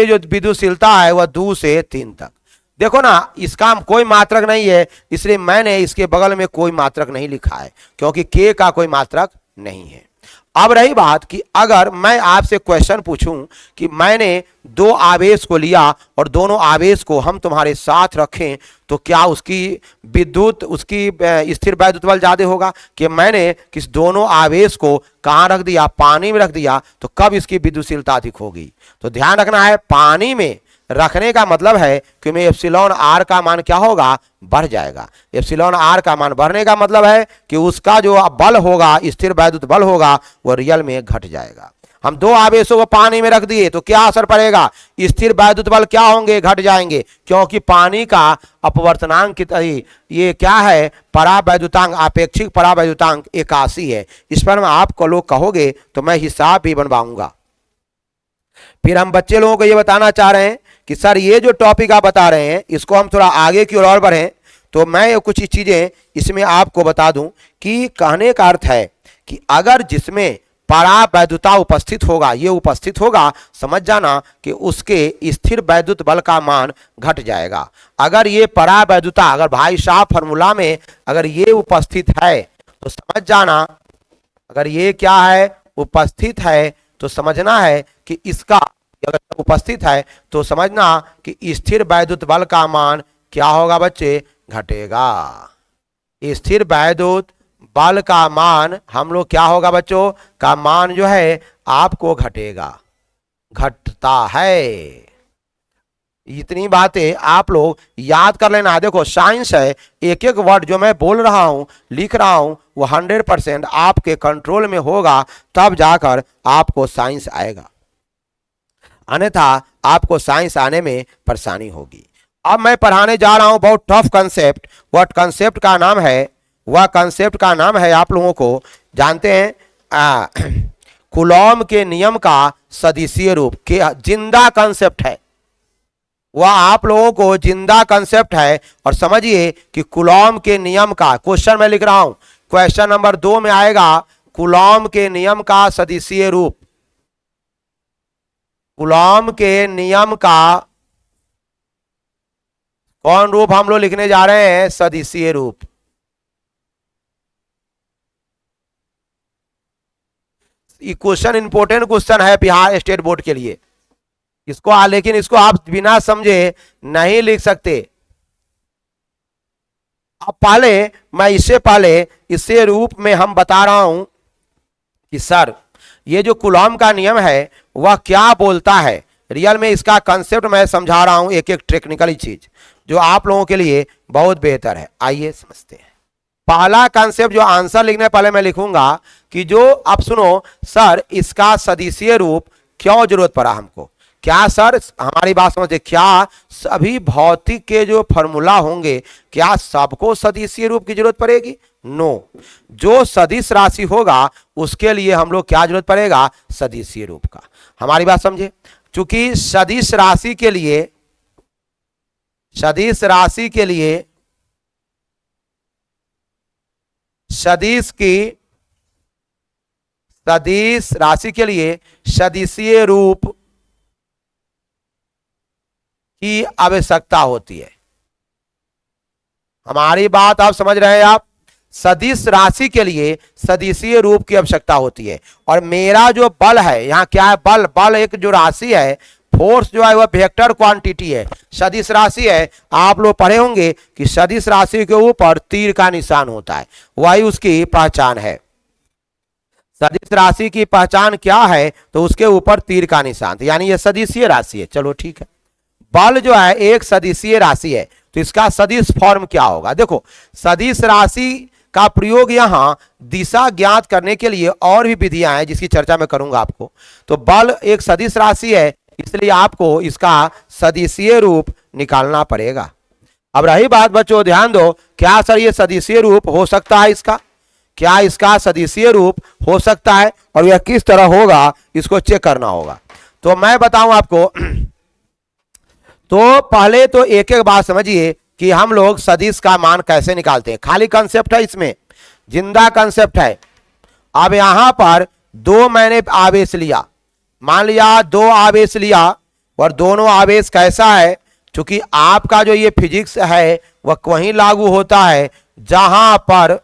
जो विद्युतशीलता है वह 2 से 3 तक। देखो ना इसका कोई मात्रक नहीं है, इसलिए मैंने इसके बगल में कोई मात्रक नहीं लिखा है, क्योंकि के का कोई मात्रक नहीं है। अब रही बात कि अगर मैं आपसे क्वेश्चन पूछूं कि मैंने 2 आवेश को लिया और दोनों आवेश को हम तुम्हारे साथ रखें, तो क्या उसकी स्थिर वैद्युत बल ज्यादा होगा, कि मैंने किस दोनों आवेश को कहां रख दिया, पानी में रख दिया, तो कब इसकी विद्युतशीलता अधिक होगी। तो ध्यान रखना है, पानी में रखने का मतलब है कि में एप्सिलॉन आर का मान क्या होगा, बढ़ जाएगा। एप्सिलॉन आर का मान बढ़ने का मतलब है कि उसका जो बल होगा, स्थिर वैद्युत बल होगा, वह रियल में घट जाएगा। हम दो आवेशों को पानी में रख दिए तो क्या असर पड़ेगा, स्थिर वैद्युत बल क्या होंगे, घट जाएंगे, क्योंकि पानी का अपवर्तनांक ये क्या है, परावैद्युतांक, आपेक्षिक परावैद्युतांक 81 है। इस पर मैं आपको लोग कहोगे तो मैं हिसाब भी बनवाऊंगा। फिर हम बच्चे लोगों को ये बताना चाह रहे हैं कि सर ये जो टॉपिक आप बता रहे हैं इसको हम थोड़ा आगे की ओर और बढ़ें, तो मैं कुछ चीजें इसमें आपको बता दूं कि कहने का अर्थ है कि अगर जिसमें परावैद्युता उपस्थित होगा, ये उपस्थित होगा, समझ जाना कि उसके स्थिर वैद्युत बल का मान घट जाएगा। अगर ये परावैद्युता, अगर भाई साहब फॉर्मूला में अगर ये उपस्थित है तो समझ जाना, अगर ये क्या है, उपस्थित है, तो समझना है कि इसका अगर उपस्थित है तो समझना कि स्थिर वैद्युत बल का मान क्या होगा बच्चे, घटेगा। स्थिर वैद्युत बल का मान हम लोग क्या होगा बच्चों, का मान जो है आपको घटेगा, घटता है। इतनी बातें आप लोग याद कर लेना। देखो साइंस है, एक एक वर्ड जो मैं बोल रहा हूं, लिख रहा हूं, वो 100% आपके कंट्रोल में होगा, तब जाकर आपको साइंस आएगा, अन्यथा आपको साइंस आने में परेशानी होगी। अब मैं पढ़ाने जा रहा हूं बहुत टफ कंसेप्ट। वह कंसेप्ट का नाम है, वह कंसेप्ट का नाम है, आप लोगों को जानते हैं कूलॉम के नियम का सदिशीय रूप, के जिंदा कंसेप्ट है, वह आप लोगों को जिंदा कंसेप्ट है। और समझिए कि कूलॉम के नियम का क्वेश्चन मैं लिख रहा हूं, क्वेश्चन नंबर 2 में आएगा कूलॉम के नियम का सदिशीय रूप। कूलॉम के नियम का कौन रूप हम लोग लिखने जा रहे हैं, सदिशीय रूप। ये क्वेश्चन इंपोर्टेंट क्वेश्चन है बिहार स्टेट बोर्ड के लिए, इसको लेकिन इसको आप बिना समझे नहीं लिख सकते। अब पहले मैं इससे रूप में हम बता रहा हूं कि सर ये जो कूलॉम का नियम है वह क्या बोलता है। रियल में इसका कंसेप्ट मैं समझा रहा हूं, एक एक टेक्निकली चीज जो आप लोगों के लिए बहुत बेहतर है। आइए समझते हैं। पहला कंसेप्ट जो आंसर लिखने पहले मैं लिखूंगा कि जो आप सुनो सर, इसका सदिशीय रूप क्यों जरूरत पड़ा हमको। क्या सर, हमारी बात समझे, क्या सभी भौतिक के जो फॉर्मूला होंगे क्या सबको सदिशीय रूप की जरूरत पड़ेगी? नो, जो सदिश राशि होगा उसके लिए हम लोग क्या जरूरत पड़ेगा, सदिशीय रूप का। हमारी बात समझे, चूंकि सदिश राशि के लिए सदिश राशि के लिए सदिशीय रूप की आवश्यकता होती है। हमारी बात आप समझ रहे हैं? आप सदिश राशि के लिए सदिशीय रूप की आवश्यकता होती है। और मेरा जो बल है, यहाँ क्या है, बल एक जो राशि है, फोर्स जो है वह वेक्टर क्वांटिटी है, सदिश राशि है। आप लोग पढ़े होंगे कि सदिश राशि के ऊपर तीर का निशान होता है, वही उसकी पहचान है। सदिश राशि की पहचान क्या है, तो उसके ऊपर तीर का निशान, यानी यह सदिशीय राशि है। चलो ठीक है, बल जो है एक सदिशीय राशि है, तो इसका सदिश फॉर्म क्या होगा। देखो सदिश राशि का प्रयोग यहां दिशा ज्ञात करने के लिए और भी विधियां हैं जिसकी चर्चा मैं करूंगा आपको। तो बल एक सदिश राशि है, इसलिए आपको इसका सदिशीय रूप निकालना पड़ेगा। अब रही बात बच्चों, ध्यान दो, क्या सर ये सदिशीय रूप हो सकता है इसका, क्या इसका सदिशीय रूप हो सकता है, और यह किस तरह होगा इसको चेक करना होगा। तो मैं बताऊं आपको, तो पहले तो एक एक बात समझिए कि हम लोग सदिश का मान कैसे निकालते हैं। खाली कंसेप्ट है, इसमें जिंदा कंसेप्ट है। अब यहां पर दो मैंने आवेश लिया, मान लिया दो आवेश लिया, और दोनों आवेश कैसा है, क्योंकि आपका जो ये फिजिक्स है वह वहीं लागू होता है जहां पर,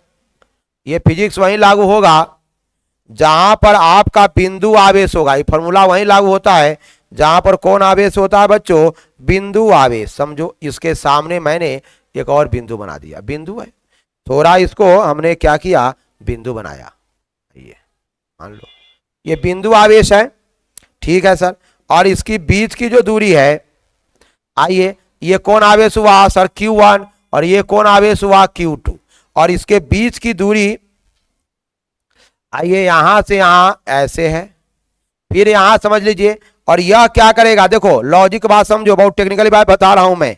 ये फिजिक्स वहीं लागू होगा जहां पर आपका बिंदु आवेश होगा। ये फॉर्मूला वहीं लागू होता है जहां पर कौन आवेश होता है बच्चों, बिंदु आवेश। समझो, इसके सामने मैंने एक और बिंदु बना दिया, बिंदु है, थोड़ा इसको हमने क्या किया, बिंदु बनाया। ये मान लो ये बिंदु आवेश है, ठीक है सर। और इसकी बीच की जो दूरी है, आइए ये कौन आवेश हुआ सर, Q1, और ये कौन आवेश हुआ, Q2। और इसके बीच की दूरी, आइए यहां से यहां ऐसे है, फिर यहां समझ लीजिए, और यह क्या करेगा, देखो लॉजिक बात समझो, बहुत टेक्निकली बात बता रहा हूं मैं।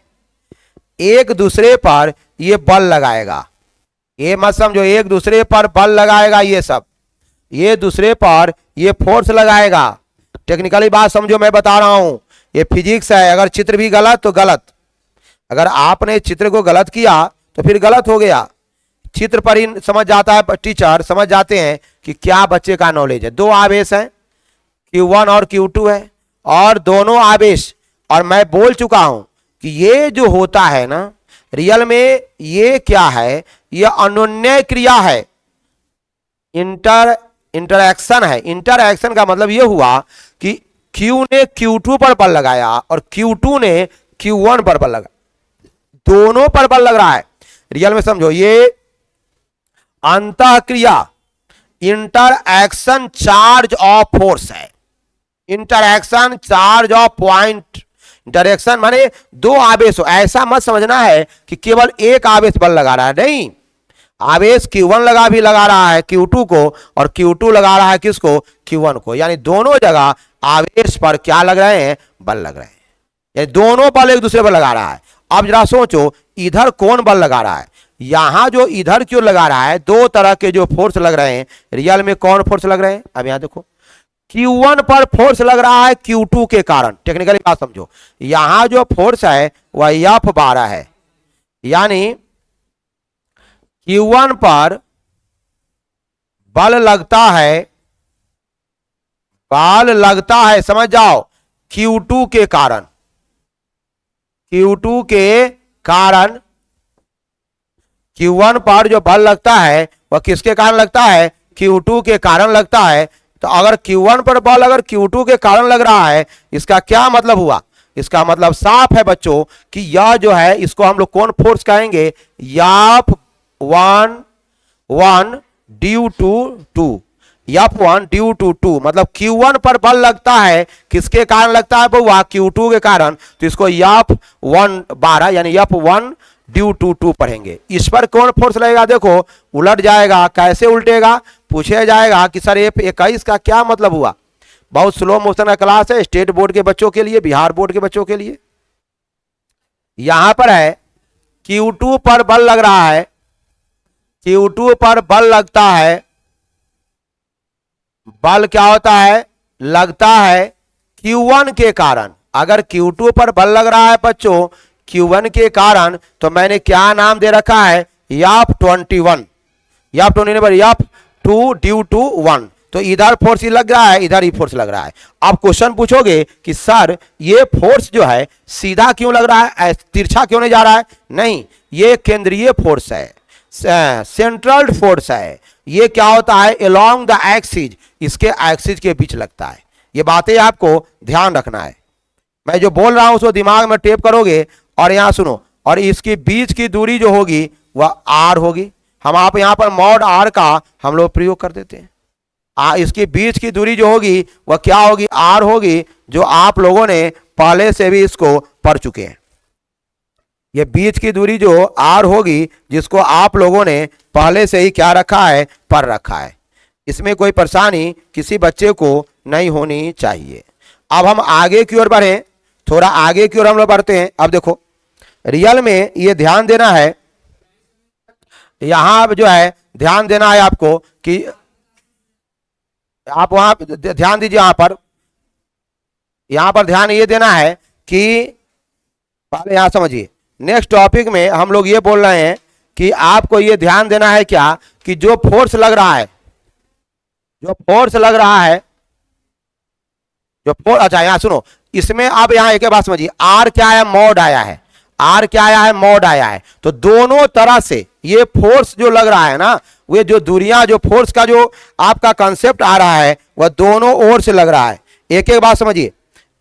एक दूसरे पर ये बल लगाएगा, ये मत समझो एक दूसरे पर बल लगाएगा, ये सब ये दूसरे पर ये फोर्स लगाएगा। टेक्निकली बात समझो, मैं बता रहा हूं, ये फिजिक्स है। अगर चित्र भी गलत तो गलत, अगर आपने चित्र को गलत किया तो फिर गलत हो गया। चित्र पर ही समझ जाता है, टीचर समझ जाते हैं कि क्या बच्चे का नॉलेज है। दो आवेश हैं, Q1 और Q2 है, और दोनों आवेश, और मैं बोल चुका हूं कि ये जो होता है ना रियल में, ये क्या है, ये अनुन्वय क्रिया है, इंटरएक्शन है। इंटरएक्शन का मतलब ये हुआ कि Q ने Q2 पर बल लगाया और Q2 ने Q1 पर बल लगाया, दोनों पर बल लग रहा है। रियल में समझो, ये अंतःक्रिया इंटरएक्शन चार्ज ऑफ फोर्स है। Interaction charge of point, interaction माने दो आवेश हो। ऐसा मत समझना है कि केवल एक आवेश बल लगा रहा है, नहीं, आवेश Q1 लगा रहा है Q2 को, और Q2 लगा रहा है किसको, Q1 को। यानी दोनों जगह आवेश पर क्या लग रहे हैं, बल लग रहे हैं, यानी दोनों बल एक दूसरे पर लगा रहा है। अब जरा सोचो, इधर कौन बल लगा रहा है, यहां जो इधर क्यों लगा रहा है, दो तरह के जो फोर्स लग रहे हैं। रियल में कौन फोर्स लग रहे हैं, अब यहां देखो, Q1 पर फोर्स लग रहा है Q2 के कारण। टेक्निकली बात समझो, यहां जो फोर्स है वह F12 है, यानी Q1 पर बल लगता है, समझ जाओ, Q2 के कारण, Q2 के कारण Q1 पर जो बल लगता है वह किसके कारण लगता है, Q2 के कारण लगता है। तो अगर Q1 पर बल अगर Q2 के कारण लग रहा है, इसका क्या मतलब हुआ, इसका मतलब साफ है बच्चों कि यह जो है इसको हम लोग कौन फोर्स कहेंगे, F1 due to 2, F1 due to 2, मतलब Q1 पर बल लगता है, किसके कारण लगता है बउआ, Q2 के कारण। तो इसको F12 यानी F1 ड्यू टू 2 पढ़ेंगे। इस पर कौन फोर्स लगेगा, देखो उलट जाएगा। कैसे उल्टेगा, पूछा जाएगा कि सर F21 का क्या मतलब हुआ। बहुत स्लो मोशन का क्लास है, स्टेट बोर्ड के बच्चों के लिए, बिहार बोर्ड के बच्चों के लिए। यहां पर है Q2 पर बल लग रहा है, Q2 पर बल लगता है, बल क्या होता है, लगता है Q1 के कारण। अगर Q2 पर बल लग रहा है बच्चों Q1 के कारण, तो मैंने क्या नाम दे रखा है, F21, F2 ड्यू टू 1। तो इधर फोर्स ही लग रहा है, इधर ही फोर्स लग रहा है। अब क्वेश्चन पूछोगे कि सर ये फोर्स जो है सीधा क्यों लग रहा है, तिरछा क्यों नहीं जा रहा है, नहीं, ये केंद्रीय फोर्स है, सेंट्रल फोर्स है। ये क्या होता है, अलोंग द एक्सिस, इसके एक्सिस के बीच लगता है। ये बातें आपको ध्यान रखना है, मैं जो बोल रहा हूं उसको दिमाग में टेप करोगे। और यहां सुनो, और इसके बीच की दूरी जो होगी वह R होगी। हम आप यहां पर मॉड R का हम लोग प्रयोग कर देते हैं। इसके बीच की दूरी जो होगी वह क्या होगी, R होगी, जो आप लोगों ने पहले से भी इसको पढ़ चुके हैं। ये बीच की दूरी जो R होगी, जिसको आप लोगों ने पहले से ही क्या रखा है, पढ़ रखा है। इसमें कोई परेशानी किसी बच्चे को नहीं होनी चाहिए। अब हम आगे की ओर बढ़े, थोड़ा आगे की ओर हम लोग बढ़ते हैं। अब देखो रियल में ये ध्यान देना है, यहां जो है ध्यान देना है आपको कि आप वहां ध्यान दीजिए। यहां पर ध्यान ये देना है कि पहले यहां समझिए, नेक्स्ट टॉपिक में हम लोग ये बोल रहे हैं कि आपको ये ध्यान देना है क्या, कि जो फोर्स लग रहा है, अच्छा यहां सुनो, इसमें अब यहां एक बात समझिए, R क्या है, मॉड आया है, R क्या आया है, मॉड आया है। तो दोनों तरह से ये फोर्स जो लग रहा है ना, वे जो दूरियां, जो फोर्स का जो आपका कंसेप्ट आ रहा है वह दोनों ओर से लग रहा है। एक एक बात समझिए,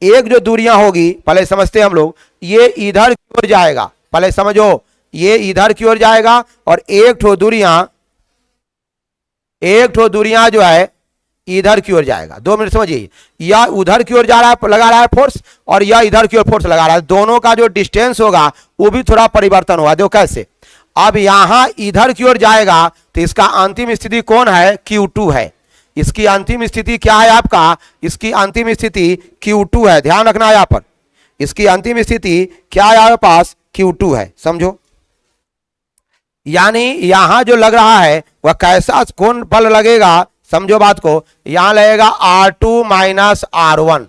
एक जो दूरियां होगी पहले समझते हैं हम लोग, ये इधर की ओर जाएगा, पहले समझो, ये इधर की ओर जाएगा, और एक ठो दूरियां जो है इधर की ओर जाएगा। 2 मिनट समझिए, या उधर की ओर जा रहा है, लगा रहा है फोर्स, और या इधर की ओर फोर्स लगा रहा है। दोनों का जो डिस्टेंस होगा वो भी थोड़ा परिवर्तन होगा। देखो कैसे, अब यहां इधर की ओर जाएगा तो इसका अंतिम स्थिति कौन है, Q2 है। इसकी अंतिम स्थिति क्या है आपका, इसकी अंतिम स्थिति Q2 है, ध्यान रखना यहां पर, इसकी अंतिम स्थिति क्या है आपके पास, Q2 है, समझो। यानी यहां जो लग रहा है वह कैसा कौन बल लगेगा, समझो बात को, यहां लगेगा R2 माइनस R1।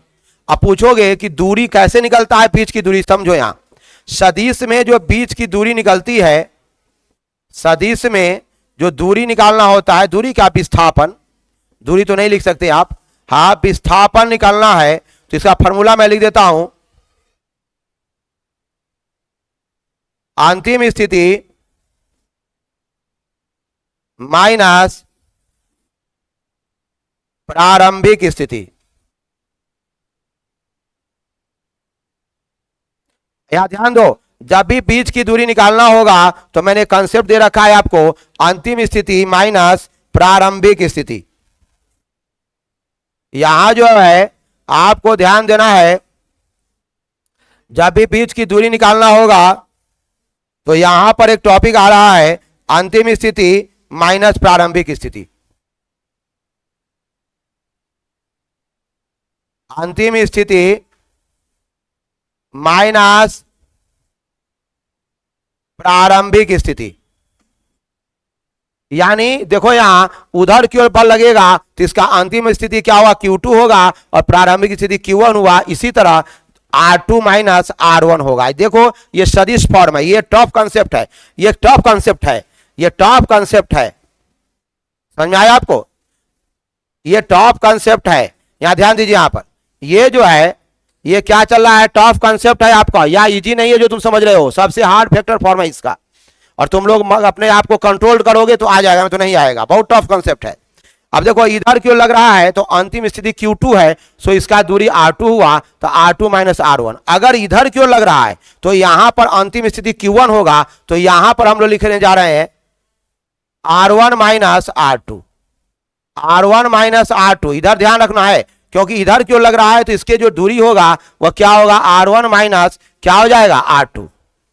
अब पूछोगे कि दूरी कैसे निकलता है, बीच की दूरी, समझो यहां सदिश में जो बीच की दूरी निकलती है, सदिश में जो दूरी निकालना होता है, दूरी क्या, विस्थापन, दूरी तो नहीं लिख सकते आप, हाँ विस्थापन निकालना है, तो इसका फॉर्मूला मैं लिख देता हूं, अंतिम स्थिति माइनस प्रारंभिक स्थिति। यहां ध्यान दो, जब भी बीच की दूरी निकालना होगा तो मैंने कंसेप्ट दे रखा है आपको, अंतिम स्थिति माइनस प्रारंभिक स्थिति। यहां जो है आपको ध्यान देना है, जब भी बीच की दूरी निकालना होगा तो यहां पर एक टॉपिक आ रहा है, अंतिम स्थिति माइनस प्रारंभिक स्थिति। अंतिम स्थिति माइनस प्रारंभिक स्थिति। यानी देखो यहां उधर की ओर बल लगेगा तो इसका अंतिम स्थिति क्या हुआ, Q2 होगा, और प्रारंभिक स्थिति Q1 हुआ। इसी तरह R2 माइनस R1 होगा। देखो ये सदिश फॉर्म है, ये टॉप कंसेप्ट है, ये टॉप कंसेप्ट है, ये टॉप कंसेप्ट है, समझ में आया आपको, ये टॉप कंसेप्ट है। यहां ध्यान दीजिए, यहां पर ये जो है ये क्या चल रहा है, टॉप कंसेप्ट है आपका, या इजी नहीं है जो तुम समझ रहे हो, सबसे हार्ड फैक्टर फॉर्म है इसका, और तुम लोग अपने आप को कंट्रोल करोगे तो आ जाएगा, तो नहीं आएगा, बहुत टफ कंसेप्ट है। अब देखो इधर क्यों लग रहा है, तो अंतिम स्थिति Q2 है, सो इसका दूरी R2 हुआ, तो R2 माइनस R1। अगर इधर क्यों लग रहा है तो यहां पर अंतिम स्थिति Q1 होगा, तो यहां पर हम लोग लिखने जा रहे हैं R1 minus R2, R1 minus R2। इधर ध्यान रखना है, क्योंकि इधर क्यों लग रहा है तो इसके जो दूरी होगा वह क्या होगा, R1 माइनस क्या हो जाएगा, R2।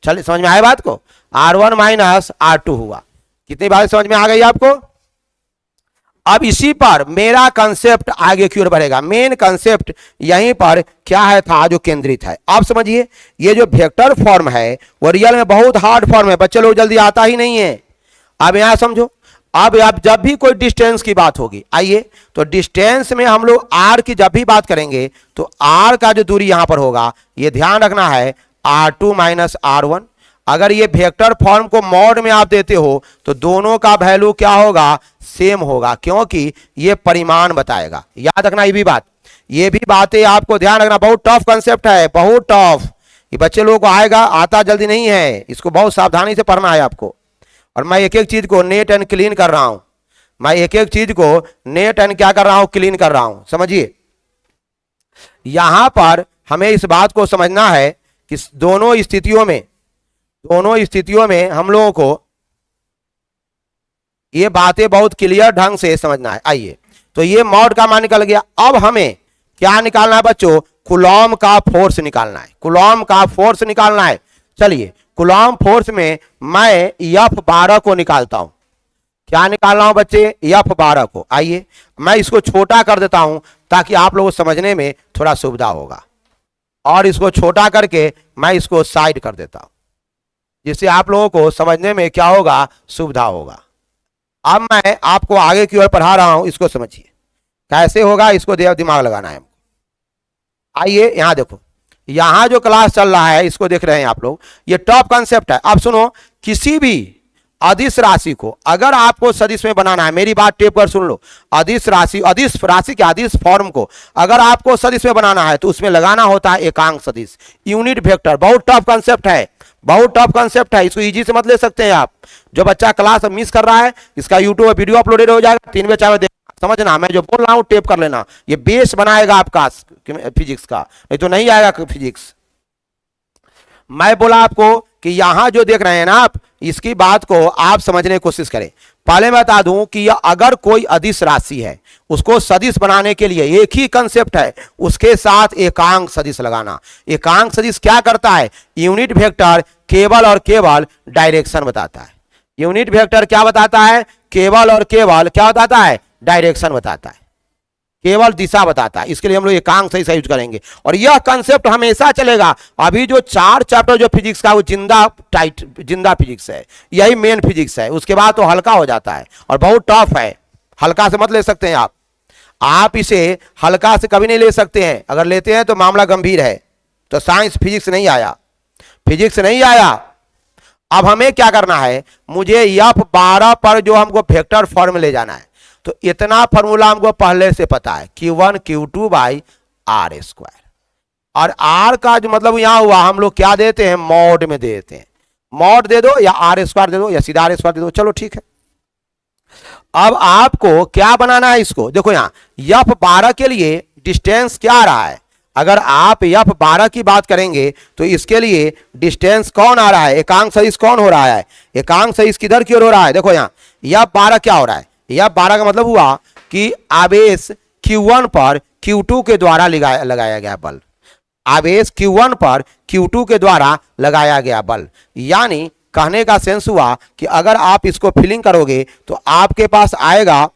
चलिए समझ में आए बात को, R1 माइनस R2 हुआ। कितनी बात समझ में आ गई आपको। अब इसी पर मेरा कंसेप्ट आगे की ओर बढ़ेगा, मेन कंसेप्ट यहीं पर क्या है था, जो केंद्रित है। आप समझिए, ये जो वेक्टर फॉर्म है वो रियल में बहुत हार्ड फॉर्म है, बच्चे लोग जल्दी आता ही नहीं है। अब यहां समझो, अब आप जब भी कोई डिस्टेंस की बात होगी, आइए तो डिस्टेंस में हम लोग R की जब भी बात करेंगे तो R का जो दूरी यहां पर होगा, ये ध्यान रखना है, R2 माइनस R1। अगर ये वेक्टर फॉर्म को मॉड में आप देते हो तो दोनों का वैल्यू क्या होगा, सेम होगा, क्योंकि ये परिमाण बताएगा। याद रखना ये भी बात, ये भी बातें आपको ध्यान रखना, बहुत टफ कंसेप्ट है, बहुत टफ, ये बच्चे लोगों को आएगा, आता जल्दी नहीं है, इसको बहुत सावधानी से पढ़ना है आपको। और मैं एक एक चीज को नेट एंड क्लीन कर रहा हूं, मैं एक एक चीज को नेट एंड क्या कर रहा हूं, क्लीन कर रहा हूं, समझिए। यहां पर हमें इस बात को समझना है कि दोनों स्थितियों में हम लोगों को ये बातें बहुत क्लियर ढंग से समझना है। आइए, तो ये मॉड का मान निकल गया। अब हमें क्या निकालना है बच्चों, कूलॉम का फोर्स निकालना है, कूलॉम का फोर्स निकालना है। चलिए, कूलॉम फोर्स में मैं F12 को निकालता हूं। क्या निकाल रहा हूं बच्चे, F12 को। आइए मैं इसको छोटा कर देता हूं ताकि आप लोगों को समझने में थोड़ा सुविधा होगा, और इसको छोटा करके मैं इसको साइड कर देता हूं, जिससे आप लोगों को समझने में क्या होगा, सुविधा होगा। अब मैं आपको आगे की ओर पढ़ा रहा हूं, इसको समझिए कैसे होगा, इसको दिमाग लगाना है हमको। आइए यहां देखो, यहां जो क्लास चल रहा है इसको देख रहे हैं आप लोग, ये टॉप कंसेप्ट है। अब सुनो, किसी भी अदिश राशि को अगर आपको सदिश में बनाना है, मेरी बात टेप कर सुन लो, अदिश राशि के अदिश फॉर्म को अगर आपको सदिश में बनाना है तो उसमें लगाना होता है एकांक सदिश, यूनिट वेक्टर। बहुत टफ कंसेप्ट है, बहुत टफ कंसेप्ट है, इसको इजी से मत ले सकते हैं आप। जो बच्चा क्लास मिस कर रहा है, इसका यूट्यूब पर वीडियो अपलोडेड हो जाएगा, 3 बजे 4 बजे समझना, मैं जो बोल रहा हूं टेप कर लेना, ये बेस बनाएगा आपका फिजिक्स का, नहीं तो नहीं आएगा फिजिक्स। मैं बोला आपको कि यहां जो देख रहे हैं ना आप, इसकी बात को आप समझने की कोशिश करें। पहले मैं बता दूं कि अगर कोई अदिश राशि है, उसको सदिश बनाने के लिए एक ही कंसेप्ट है, उसके साथ एकांक सदिश लगाना। एकांक सदिश क्या करता है, यूनिट वेक्टर केवल और केवल डायरेक्शन बताता है। यूनिट वेक्टर क्या बताता है, केवल और केवल क्या बताता है, डायरेक्शन बताता है। केवल दिशा बताता है। इसके लिए हम लोग एकांक सदिश यूज करेंगे और यह कंसेप्ट हमेशा चलेगा। अभी जो 4 चैप्टर जो फिजिक्स का वो जिंदा फिजिक्स है, यही मेन फिजिक्स है। उसके बाद तो हल्का हो जाता है और बहुत टफ है। हल्का से मत ले सकते हैं आप इसे हल्का से कभी नहीं ले सकते हैं। अगर लेते हैं तो मामला गंभीर है। तो साइंस फिजिक्स नहीं आया, फिजिक्स नहीं आया। अब हमें क्या करना है, मुझे F12 पर जो हमको वेक्टर फॉर्म ले जाना है। तो इतना फॉर्मूला हमको पहले से पता है, Q1 Q2 by r square. और आर का जो मतलब यहां हुआ, हम लोग क्या देते हैं, मॉड में देते हैं। मॉड दे दो या आर स्क्वायर दे दो या सीधा आर स्क्वायर दे दो, चलो ठीक है। अब आपको क्या बनाना है इसको, देखो यहां F12 के लिए डिस्टेंस क्या आ रहा है। अगर आप F12 की बात करेंगे तो इसके लिए डिस्टेंस कौन आ रहा है, एकांक सदिश कौन हो रहा है, एकांक सदिश किधर की ओर हो रहा है। देखो यहाँ F12 क्या हो रहा है, F12 का मतलब हुआ कि आवेश Q1 पर Q2 के द्वारा लगाया गया बल। आवेश Q1 पर Q2 के द्वारा लगाया गया बल। यानी कहने का सेंस हुआ कि अगर आप इसको फिलिंग करोगे तो आपके पास आएगा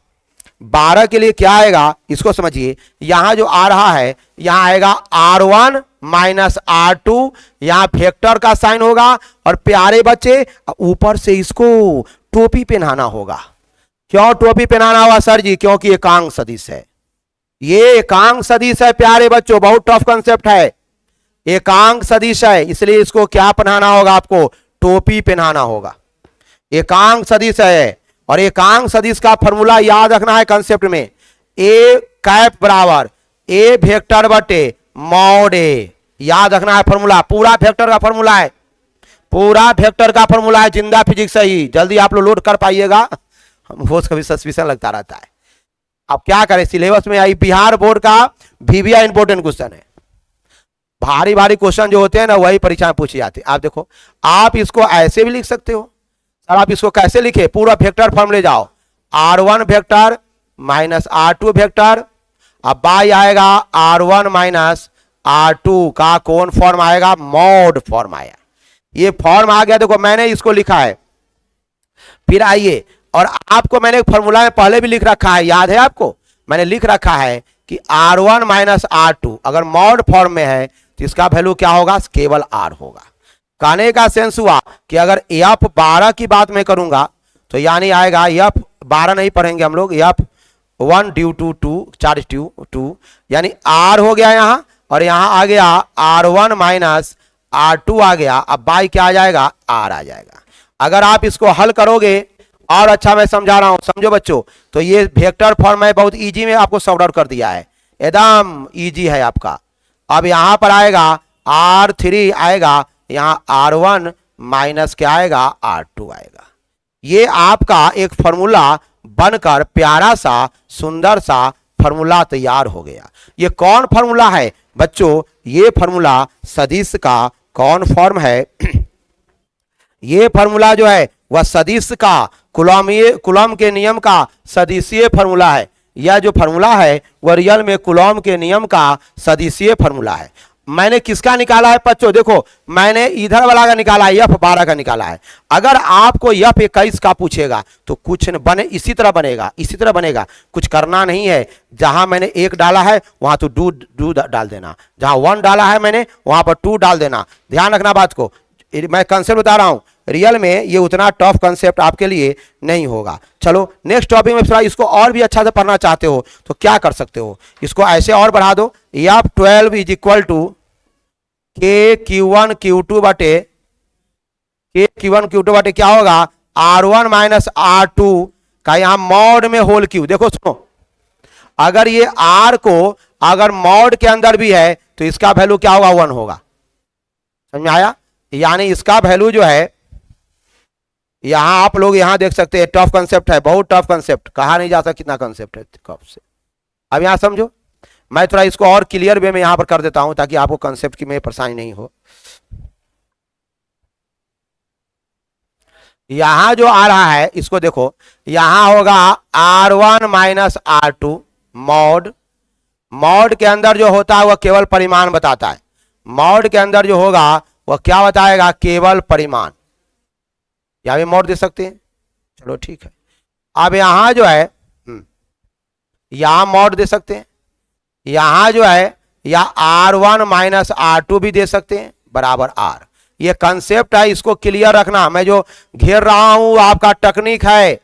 12 के लिए क्या आएगा, इसको समझिए। यहां जो आ रहा है, यहां आएगा R1 माइनस R2, यहां वेक्टर का साइन होगा। और प्यारे बच्चे ऊपर से इसको टोपी पहनाना होगा। क्यों टोपी पहनाना होगा सर जी, क्योंकि एकांक सदिश है। ये एकांक सदिश है प्यारे बच्चों, बहुत टफ कंसेप्ट है। एकांक सदिश है इसलिए इसको क्या पहनाना होगा, आपको टोपी पहनाना होगा। एकांक सदिश है और एकांक सदिश का फॉर्मूला याद रखना है कंसेप्ट में, ए कैप बराबर ए वेक्टर बटे मॉड ए। याद रखना है फॉर्मूला, पूरा वेक्टर का फॉर्मूला है, पूरा वेक्टर का फॉर्मूला है। जिंदा फिजिक्स है ही, जल्दी आप लोग लोड कर पाइएगा, हमको कभी सस्पिशन लगता रहता है। अब क्या करें, सिलेबस में आई बिहार बोर्ड का VBI इंपोर्टेंट क्वेश्चन है। भारी भारी क्वेश्चन जो होते हैं ना वही परीक्षा में पूछे जाते हैं। आप देखो, आप इसको ऐसे भी लिख सकते हो सर। आप इसको कैसे लिखे, पूरा वेक्टर फॉर्म ले जाओ, R1 vector minus R2 vector. अब बाई आएगा R1 माइनस R2 का कौन फॉर्म आएगा, मॉड फॉर्म आया। ये फॉर्म आ गया, देखो मैंने इसको लिखा है। फिर आइए, और आपको मैंने फॉर्मूला में पहले भी लिख रखा है, याद है आपको, मैंने लिख रखा है कि R1 माइनस R2 अगर मॉड फॉर्म में है तो इसका वैल्यू क्या होगा, केवल R होगा। कहने का सेंस हुआ कि अगर F12 की बात मैं करूंगा तो यानी आएगा F12 नहीं पढ़ेंगे हम लोग, F1 due to 2 charge due 2, यानी R हो गया यहां, और यहां आ गया R1 माइनस R2 आ गया। अब बाई क्या आ जाएगा, R आ जाएगा। अगर आप इसको हल करोगे, और अच्छा मैं समझा रहा हूं, समझो बच्चों, तो ये वेक्टर फॉर्म है, बहुत इजी में आपको सॉर्ट आउट कर दिया है, एकदम इजी है आपका। अब यहां पर आएगा R3 आएगा, यहां R1 माइनस क्या आएगा, R2 आएगा। ये आपका एक फॉर्मूला बनकर प्यारा सा सुंदर सा फॉर्मूला तैयार हो गया। ये कौन फॉर्मूला है बच्चों, ये फॉर्मूला सदिश का कौन फॉर्म है ये फॉर्मूला जो है वह सदिश का कूलॉम के नियम का सदिशीय फॉर्मूला है। यह जो फॉर्मूला है वह रियल में कूलॉम के नियम का सदिशीय फॉर्मूला है। मैंने किसका निकाला है बच्चों, देखो मैंने इधर वाला का निकाला है, F12 का निकाला है। अगर आपको F21 का पूछेगा तो कुछ बने इसी तरह बनेगा, इसी तरह बनेगा, कुछ करना नहीं है। जहां मैंने 1 डाला है वहां तो 2 डाल देना, जहां 1 डाला है मैंने वहां पर 2 डाल देना। ध्यान रखना बात को, मैं कंसेप्ट बता रहा हूं, रियल में ये उतना टफ कंसेप्ट आपके लिए नहीं होगा। चलो नेक्स्ट टॉपिक में थोड़ा इसको और भी अच्छा से पढ़ना चाहते हो तो क्या कर सकते हो, इसको ऐसे और बढ़ा दो, F12 is equal to Q1 Q2 बटे क्या होगा, R1 माइनस R2 का यहां मॉड में होल क्यू। देखो सुनो, अगर ये R को अगर मॉड के अंदर भी है तो इसका वैल्यू क्या होगा, 1 होगा। समझ में आया, यानी इसका वैल्यू जो है, यहां आप लोग यहां देख सकते हैं, टफ कंसेप्ट है, बहुत टफ कंसेप्ट, कहा नहीं जा सकता कितना कंसेप्ट है कब से। अब यहां समझो, मैं थोड़ा इसको और क्लियर वे में यहां पर कर देता हूं ताकि आपको कंसेप्ट की में परेशानी नहीं हो। यहां जो आ रहा है इसको देखो, यहां होगा R1 minus R2 mod. Mod के अंदर जो होता है वह केवल परिमाण बताता है, मॉड के अंदर जो होगा वह क्या बताएगा, केवल परिमाण। यहां भी मॉड दे सकते हैं, चलो ठीक है। अब यहां जो है यहां मॉड दे सकते हैं, यहां जो है या R1 माइनस R2 भी दे सकते हैं बराबर R। ये कंसेप्ट है, इसको क्लियर रखना। मैं जो घेर रहा हूं आपका टेक्निक है,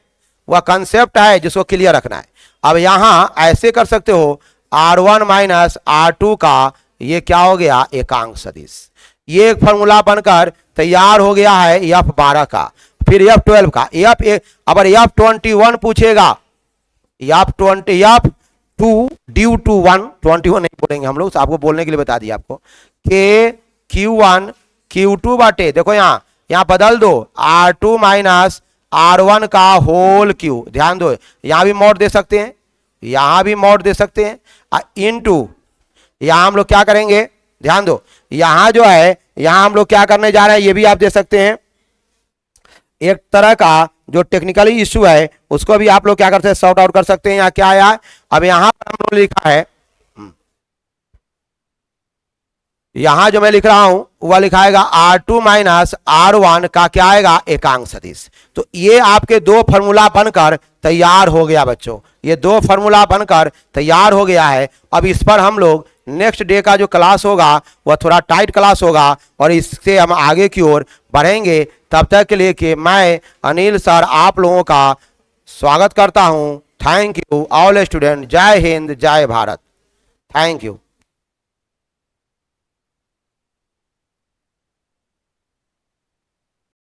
वह कंसेप्ट है जिसको क्लियर रखना है। अब यहां ऐसे कर सकते हो, R1 माइनस R2 का ये क्या हो गया, एकांक सदिश। ये एक फॉर्मूला बनकर तैयार हो गया है F12 का। फिर F12 का अगर F21 पूछेगा, F2 ड्यू टू 1, 21 नहीं बोलेंगे हम लोग, आपको बोलने के लिए बता दिया आपको, के Q1 Q2 बाटे, देखो यहां बदल दो, R2 माइनस R1 का होल क्यू। ध्यान दो, यहां भी मॉड दे सकते हैं, यहां भी मॉड दे सकते हैं, इनटू यहां हम लोग क्या करेंगे, ध्यान दो, यहां जो है यहां हम लोग क्या करने जा रहे हैं, ये भी आप दे सकते हैं। एक तरह का जो टेक्निकली इश्यू है उसको भी आप लोग क्या करते हैं, सॉर्ट आउट कर सकते हैं। यहाँ क्या आया, अब यहां पर हम लोग लिखा है, यहां जो मैं लिख रहा हूं वह लिखाएगा R2 माइनस R1 का क्या आएगा, एकांक सदिश। तो ये आपके दो फॉर्मूला बनकर तैयार हो गया बच्चों, ये दो फॉर्मूला बनकर तैयार हो गया है। अब इस पर हम लोग नेक्स्ट डे का जो क्लास होगा वह थोड़ा टाइट क्लास होगा और इससे हम आगे की ओर बढ़ेंगे। तब तक के लिए कि मैं अनिल सर आप लोगों का स्वागत करता हूं। Thank you all student. जय हिंद, जय भारत। Thank you.